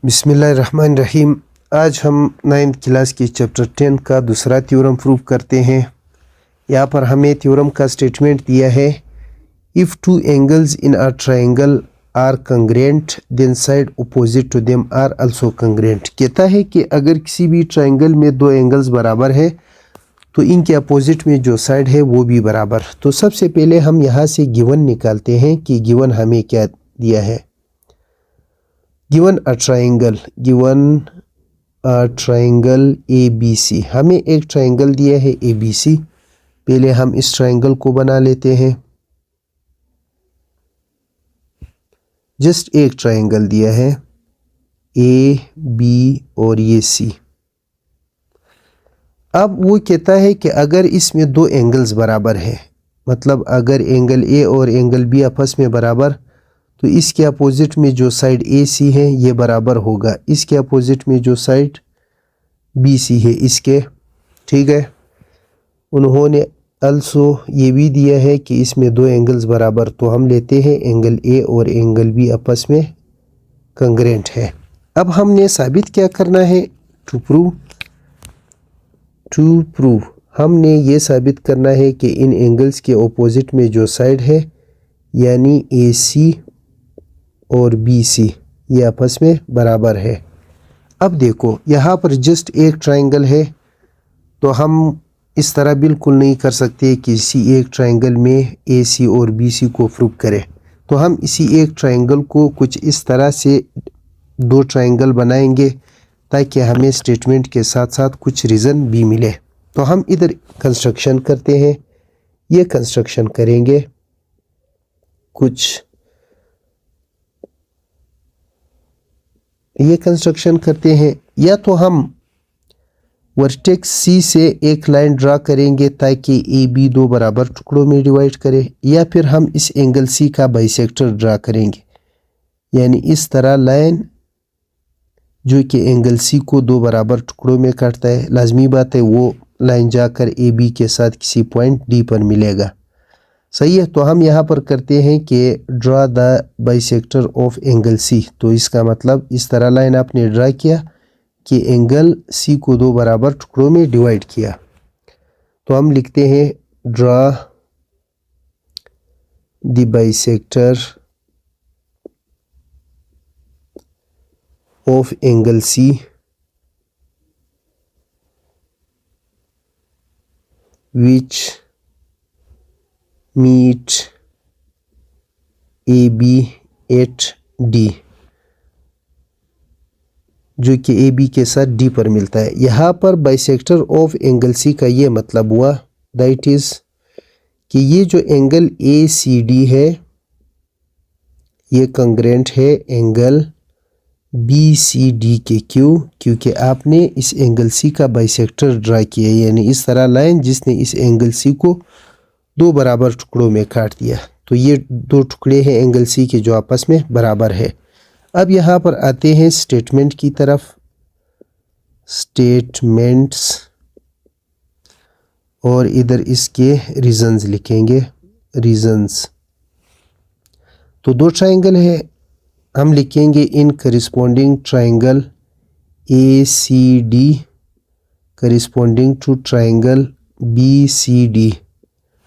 बिस्मिल्लाहिर्रहमानिर्रहीम। आज हम 9th क्लास की चैप्टर 10 का दूसरा थ्योरम प्रूव करते हैं। यहाँ पर हमें थ्योरम का स्टेटमेंट दिया है, if two angles in a triangle are congruent then side opposite to them are also congruent. कहता है कि अगर किसी भी ट्रायंगल में दो एंगल्स बराबर है तो इनके अपोजिट में जो साइड है वो भी बराबर। तो सबसे पहले हम यहाँ से गिवन निकालते हैं कि गिवन हमें क्या दिया है। गिवन अ ट्रायंगल ABC, हमें एक ट्रायंगल दिया है ABC। पहले हम इस ट्रायंगल को बना लेते हैं। जस्ट एक ट्रायंगल दिया है AB और ये C। अब वो कहता है कि अगर इसमें दो एंगल्स बराबर है, मतलब अगर एंगल A और एंगल B आपस में बराबर, तो इसके अपोजिट में जो साइड AC है ये बराबर होगा इसके अपोजिट में जो साइड BC है इसके। ठीक है, उन्होंने अल्सो ये भी दिया है कि इसमें दो एंगल्स बराबर, तो हम लेते हैं एंगल A और एंगल B आपस में कंग्रेंट है। अब हमने साबित क्या करना है, टू प्रूव हमने ये साबित करना है कि इन एंगल्स के अपोजिट में जो साइड है यानी AC और BC ये आपस में बराबर है। अब देखो यहाँ पर जस्ट एक ट्रायंगल है, तो हम इस तरह बिल्कुल नहीं कर सकते कि इसी एक ट्रायंगल में AC और BC को प्रूव करें। तो हम इसी एक ट्रायंगल को कुछ इस तरह से दो ट्रायंगल बनाएंगे ताकि हमें स्टेटमेंट के साथ साथ कुछ रीज़न भी मिले। तो हम इधर कंस्ट्रक्शन करते हैं, ये कंस्ट्रक्शन करेंगे कुछ, ये कंस्ट्रक्शन करते हैं। या तो हम वर्टेक्स C से एक लाइन ड्रा करेंगे ताकि AB दो बराबर टुकड़ों में डिवाइड करे, या फिर हम इस एंगल C का बाइसेक्टर ड्रा करेंगे, यानी इस तरह लाइन जो कि एंगल C को दो बराबर टुकड़ों में काटता है। लाजमी बात है वो लाइन जाकर AB के साथ किसी पॉइंट D पर मिलेगा। सही है, तो हम यहाँ पर करते हैं कि draw the bisector of angle C। तो इसका मतलब इस तरह लाइन आपने ड्रा किया कि एंगल C को दो बराबर टुकड़ों में डिवाइड किया। तो हम लिखते हैं draw the bisector of angle C which meet AB at D, जो कि AB के साथ D पर मिलता है। यहाँ पर बाइसेक्टर ऑफ एंगल C का ये मतलब हुआ दैट इज़ कि ये जो एंगल ACD है ये कंग्रेंट है एंगल BCD के। क्यों? क्योंकि आपने इस एंगल C का बाइसेक्टर ड्रा किया, यानी इस तरह लाइन जिसने इस एंगल C को दो बराबर टुकड़ों में काट दिया। तो ये दो टुकड़े हैं एंगल C के जो आपस में बराबर है। अब यहाँ पर आते हैं स्टेटमेंट की तरफ, स्टेटमेंट्स, और इधर इसके रीजंस लिखेंगे, रीजंस। तो दो ट्रायंगल है, हम लिखेंगे इन corresponding triangle ACD corresponding to triangle BCD।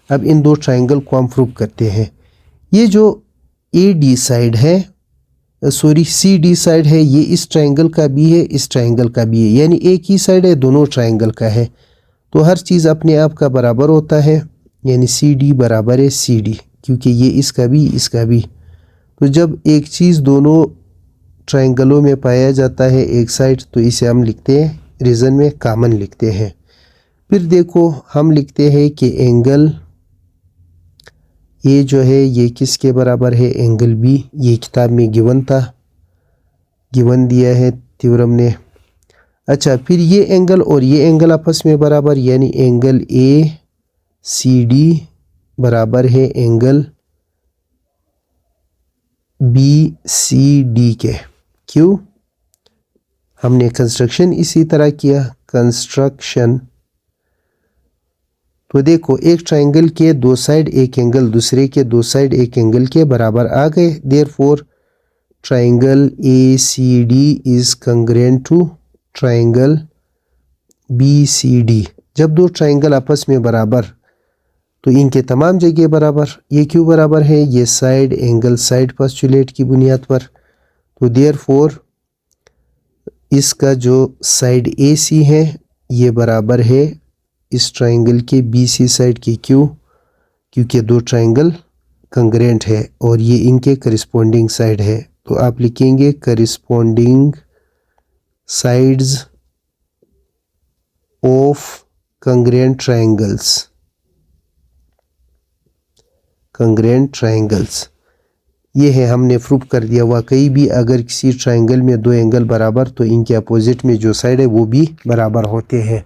अब इन दो ट्रायंगल को हम प्रूव करते हैं। ये जो AD साइड है, सॉरी CD साइड है, ये इस ट्रायंगल का भी है, इस ट्रायंगल का भी है, यानी एक ही साइड है, दोनों ट्रायंगल का है। तो हर चीज़ अपने आप का बराबर होता है, यानी CD बराबर है CD, क्योंकि ये इसका भी इसका भी। तो जब एक चीज़ दोनों ट्रायंगलों में पाया जाता है एक साइड, तो इसे हम लिखते हैं रीज़न में कॉमन लिखते हैं। फिर देखो हम लिखते हैं कि एंगल ये जो है ये किसके बराबर है, एंगल B। ये किताब में गिवन था, गिवन दिया है थ्योरम ने। अच्छा, फिर ये एंगल और ये एंगल आपस में बराबर, यानी एंगल ACD बराबर है एंगल BCD के। क्यों? हमने कंस्ट्रक्शन इसी तरह किया, कंस्ट्रक्शन। तो देखो एक ट्रायंगल के दो साइड एक एंगल दूसरे के दो साइड एक एंगल के बराबर आ गए। Therefore triangle ACD is congruent to triangle BCD। जब दो ट्राइंगल आपस में बराबर तो इनके तमाम जगह बराबर। ये क्यों बराबर है? ये साइड एंगल साइड पोस्टुलेट की बुनियाद पर। तो देयरफॉर इसका जो साइड AC है ये बराबर है इस ट्राइंगल के BC साइड के। क्यों? क्योंकि दो ट्राइंगल कंग्रेंट है और ये इनके करिस्पॉन्डिंग साइड है। तो आप लिखेंगे corresponding sides of congruent triangles. Congruent triangles ये है, हमने प्रूफ कर दिया। वाकई भी अगर किसी ट्राइंगल में दो एंगल बराबर तो इनके अपोजिट में जो साइड है वो भी बराबर होते हैं।